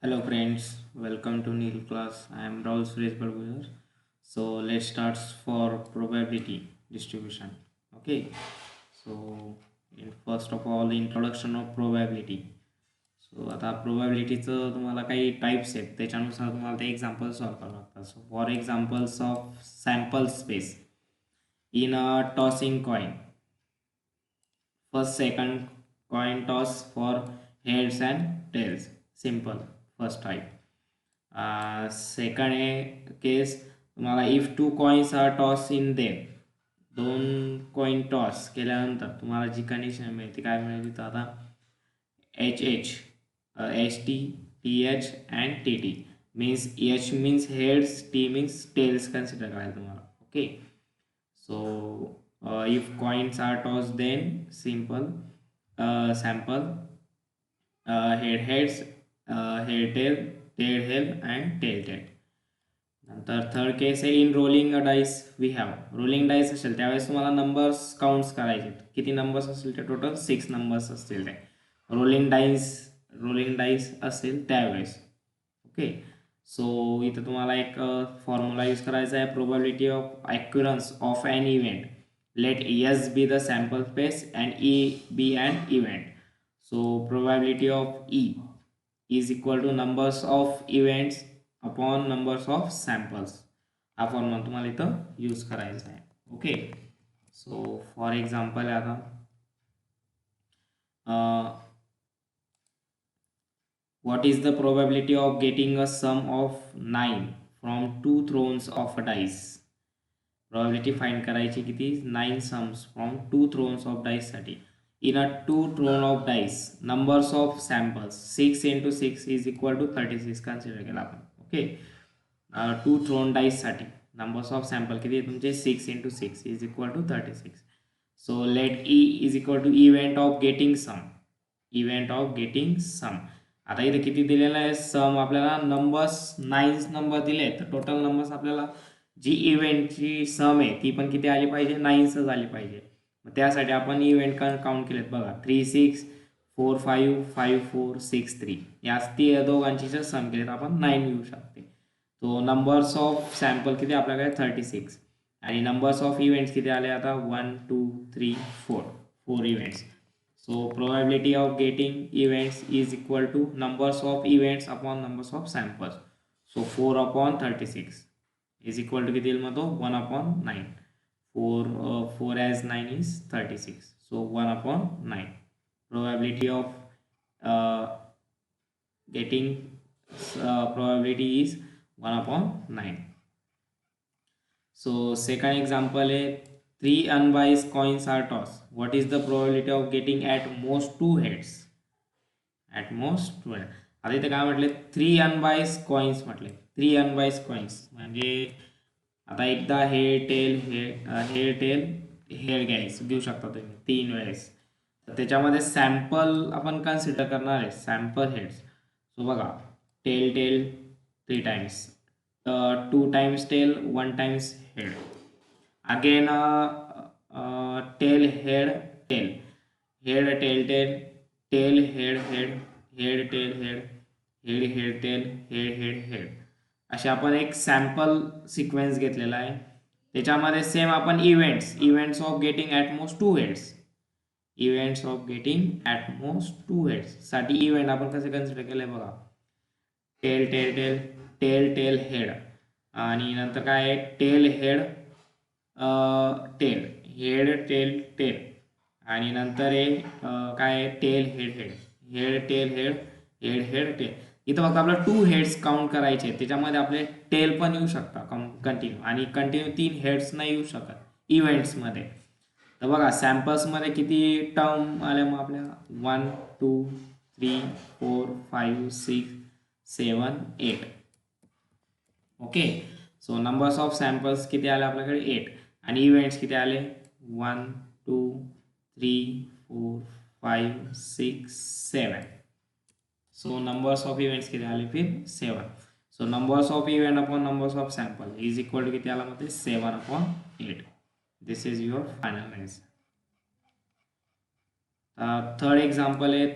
Hello friends, welcome to Neil class. I am Rahul Suresh Barbujar. So let's start for probability distribution. Okay. So first of all introduction of probability. So आता प्रोबॅबिलिटीचं तुम्हाला काही types आहेत त्याच्यानुसार तुम्हाला ते example solve करावं लागतात. So for examples of sample space in a tossing coin. First, second coin toss for heads and tails. Simple. First type. Second case तुम्हाला if two coins are tossed in them. दोन coin toss केल्यानंतर तुम्हाला जी condition मिळते काय मिळेल तिथं आता HH, ST, TH and TT means H means heads, T means tails consider करायला तुम्हाला. Okay. So if coins are tossed, then simple sample heads, head tail and tail tail. नंतर थर्ड केस आहे in rolling a dice we have rolling dice असेल त्यावेळेस तुम्हाला numbers counts करायचे किती numbers असतील ते टोटल 6 नंबर्स असतील ते रोलिंग डाईस असेल त्यावेळेस. ओके. सो इथं तुम्हाला एक फॉर्म्युला यूज करायचा आहे probability of occurrence of an event. Let S be the sample space and E be and event. So probability of E is equal to numbers of events upon numbers of samples. हा formula तुम्हाला इथं use करायचा आहे. Okay. So for example आता what is the probability of getting a sum of 9 from two throws of a dice. Probability find करायची किती 9 sums from two throws of dice साठी. In a two thrown of dice numbers of samples 6 into 6 is equal to 36 consider केला आपण. Okay. To throne dice साठी numbers of sample किती आहे तुमचे 6 into 6 is equal to 36. So let E is equal to event of getting sum. Event of getting sum. आता इथे किती दिलेलं आहे सम आपल्याला नंबर्स 9 नंबर दिले तर टोटल नंबर्स आपल्याला जी इव्हेंटची सम आहे ती पण किती आली पाहिजे 9च आली पाहिजे. मग त्यासाठी आपण इव्हेंट काउंट केलेत बघा 3 6 4 5 5 4 6 3 या दोघांची जर सम केलेत आपण 9 येऊ शकते. तो नंबर्स ऑफ सॅम्पल किती आपल्याकडे 36 आणि नंबर्स ऑफ इव्हेंट्स किती आले आता 1 2 3 4 events. So probability of getting events is equal to numbers of events upon numbers of samples. So 4 upon 36 is equal to किती येईल मग तो 1 upon 9. 4 as 9 is 36. So 1 upon 9. Probability of uh, getting probability is 1 upon 9. So second example is 3 unbiased coins are tossed. What is the probability of getting at most 2 heads? At most 2 heads. आता इथे काय म्हटले 3 unbiased coins म्हटले 3 unbiased coins म्हणजे आता एकदा head tail head घेऊ शकता तुम्ही 3 वेळेस. तर त्याच्यामध्ये सॅम्पल आपण कन्सिडर करणार आहे सॅम्पल हेड्स. सो बघा tail 3 times 2 times tail 1 times head. Again tail head tail head tail tail tail head head head tail head head head tail head head head असे आपण एक सॅम्पल सिक्वेन्स घेतलेला आहे. त्याच्यामध्ये same आपण events of getting at most 2 heads events of getting at most 2 heads साठी event आपण कसे कन्सिडर केले बघा tail tail tail tail tail head आणि नंतर काय आहे tail head tail head tail tail आणि नंतर आहे काय tail head head head tail head head head tail. इथं फक्त आपल्याला 2 हेड्स काउंट करायचे त्याच्यामध्ये आपले टेल पण येऊ शकतात कंटिन्यू आणि कंटिन्यू 3 हेड्स नाही येऊ शकत इव्हेंट्समध्ये. तर बघा सॅम्पल्समध्ये किती टर्म आल्या मग आपल्या 1 2 3 4 5 6 7 8. Okay. So numbers of samples किती आले आपल्याकडे 8 आणि इव्हेंट्स किती आले 1 2 3 4 5 6 7. सो नंबर्स ऑफ इव्हेंट्स किती आले फिर 7. So numbers of event upon numbers of sample is equal to किती आला मध्ये 7 upon 8. This is your final answer. Third example आहे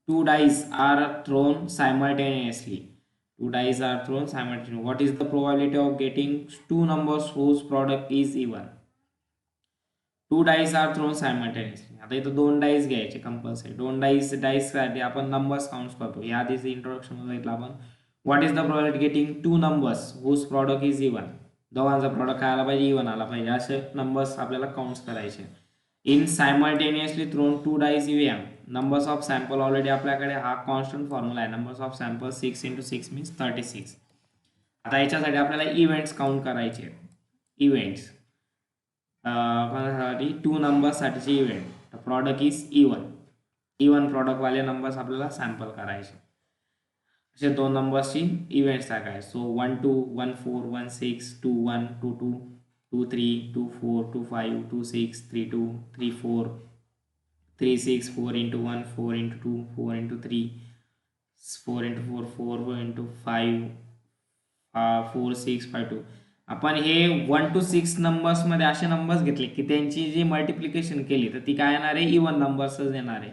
two dice are thrown simultaneously. Two dice are thrown simultaneously. What is the probability of getting two numbers whose product is even? Two dice are thrown simultaneously. आता इथं दोन dice घ्यायचे compulsory. दोन डाईससाठी आपण numbers count करतो. या आधीच introduction बघितलं आपण. What is the probability getting two numbers whose product is even? दोघांचा प्रॉडक्ट काय आला पाहिजे? इवन आला पाहिजे. असे नंबर्स आपल्याला काउंट करायचे. In simultaneously thrown two dice EVM. Numbers of sample already आपल्याकडे हा कॉन्स्टंट फॉर्म्युला आहे. Numbers of sample 6 × 6 means 36. आता याच्यासाठी आपल्याला इव्हेंट्स काउंट करायचे. इव्हेंट्स टू नंबर्ससाठीचे event. Product is even. Even प्रॉडक्टवाले नंबर्स आपल्याला सॅम्पल करायचे. असे दोन नंबर्सची इव्हेंट्स टाकायचे. सो 1 2 1 4 1 6 2 1 2 2 2 3 2 4 2 5 2 6 3 2 3 4 3 6 4 × 1 4 × 2 4 × 3 4 × 4 4 × 5 4 6 5 2. आपण हे 1 to 6 नंबर्समध्ये असे नंबर्स घेतले की त्यांची जी मल्टिप्लिकेशन केली तर ती काय येणार आहे? इवन नंबर्सच येणार आहे.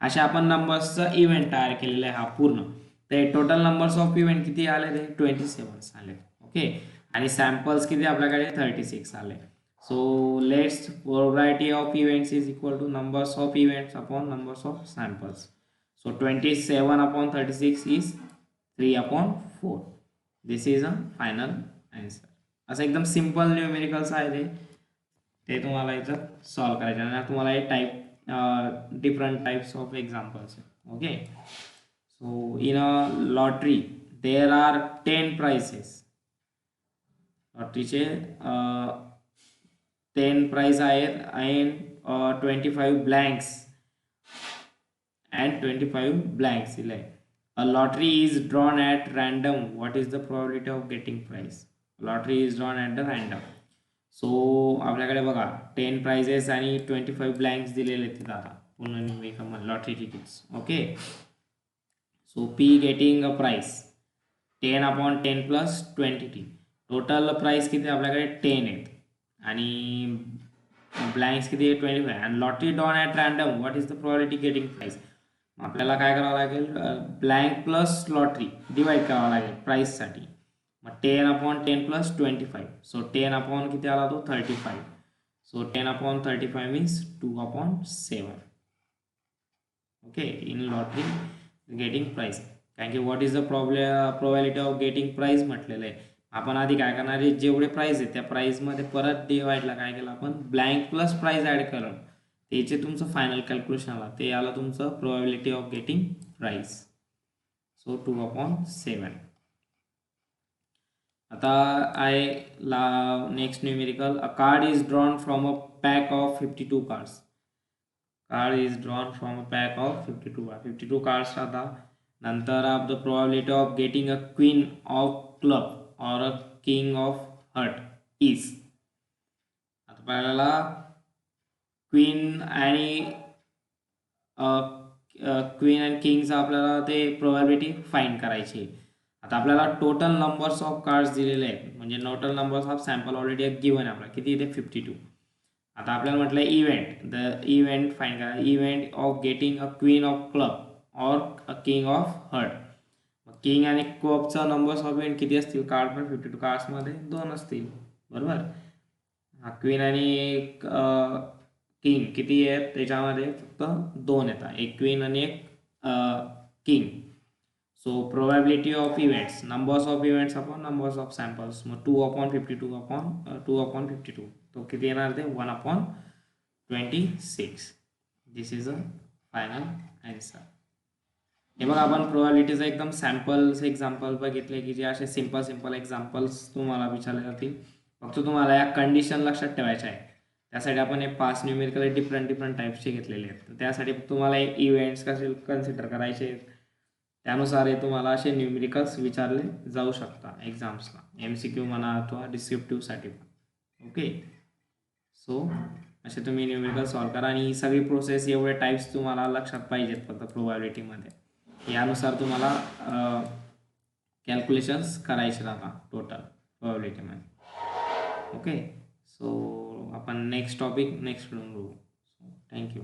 अशा आपण नंबर्सचा इव्हेंट तयार केलेला आहे हा पूर्ण. तर टोटल नंबर्स ऑफ इव्हेंट किती आले? ते 27 आले. ओके. आणि सॅम्पल्स किती आपल्याकडे? 36 आले. So let's probability of events is equal to numbers of events upon numbers of samples. So 27/36 is 3/4. This is a final answer. असं एकदम सिम्पल न्यूमेरिकल्स आहे ते तुम्हाला इथं सॉल्व करायचे. आणि तुम्हाला हे डिफरंट टाइप्स ऑफ एक्झाम्पल्स आहे. Okay. So in a lottery there are 10 prizes. लॉटरीचे 10 प्राइज आहेत अँड 25 ब्लँक्स अँड 25 ब्लँक्स दिले. A lottery is drawn at random. What is the probability of getting prize? Lottery is drawn at the random. सो आपल्याकडे बघा 10 prices आणि 25 blanks दिलेले आहेत आता पूर्ण numerical lottery tickets. Okay. So P getting a price 10/10 + 20t. Total price किती आपल्याकडे? 10 आहेत आणि ब्लँक्स किती आहे? 25. आणि lottery drawn at random. What is the probability getting price? आपल्याला काय करावं लागेल? ब्लँक प्लस लॉटरी डिवाइड करावं लागेल प्राइससाठी. मग 10/10 + 25. सो 10 किती आला तो? 35. So 10/35 means 2/7. Okay. In lottery getting prize. कारण की what is the probability of getting prize म्हटलेलं आहे. आपण आधी काय करणार आहे? जेवढे प्राइस आहे त्या प्राइसमध्ये परत डिवाइडला काय केलं आपण? ब्लँक प्लस प्राइस ॲड करून त्याचे तुमचं फायनल कॅल्क्युलेशन आला ते आलं तुमचं probability of getting prize. So 2/7. आता आहे next numerical. A card is drawn from a pack of 52 cards. Card is drawn from a pack of 52 cards राहतात. नंतर of the probability of getting a queen of club और a king of heart is. आता आपल्याला queen आणि किंगचा आपल्याला ते probability find करायची. आता आपल्याला टोटल नंबर्स ऑफ कार्ड्स दिलेले आहेत म्हणजे total numbers of sample already given आहे आपल्याला. किती इथे? 52. आता आपल्याला म्हटलं इव्हेंट. द इव्हेंट फाइंड करा. Event of getting a queen of club और a king of heart. King आणि क्लबचा नंबर्स ऑफ इव्हेंट किती असतील? कार्डमध्ये 52 कार्ड्समध्ये 2 असतील. बरोबर. क्वीन आणि किंग किती आहेत? त्याच्यामध्ये फक्त 2 येतात. एक क्वीन आणि एक king. So probability of events numbers of events upon numbers of samples. मग 2/52 तो किती येणार? ते 1/26. दिस इज अ फायनल आन्सर. हे बघा आपण प्रोबॅबिलिटीचं एकदम सॅम्पल्स एक्झाम्पल बघितले की जे असे सिम्पल एक्झाम्पल्स तुम्हाला विचारले जातील. फक्त तुम्हाला या कंडिशन लक्षात ठेवायच्या आहे. त्यासाठी आपण हे 5 न्यूमेरिकल डिफरंट टाईप्सचे घेतलेले आहेत. तर त्यासाठी तुम्हाला इव्हेंट्स कसे कन्सिडर करायचे त्यानुसार हे तुम्हाला असे न्यूमेरिकल्स विचारले जाऊ शकतात एक्झाम्सला. MCQ म्हणा अथवा डिस्क्रिप्टिव्हसाठी पण. ओके. सो असे तुम्ही न्यूमेरिकल सॉल्व करा आणि ही सगळी प्रोसेस एवढे टाईप्स तुम्हाला लक्षात पाहिजेत फक्त प्रोबॅबिलिटीमध्ये. यानुसार तुम्हाला कॅल्क्युलेशन्स करायचे राहतात टोटल प्रोबॅबिलिटीमध्ये. ओके. सो आपण नेक्स्ट टॉपिक नेक्स्ट बघू. थँक्यू.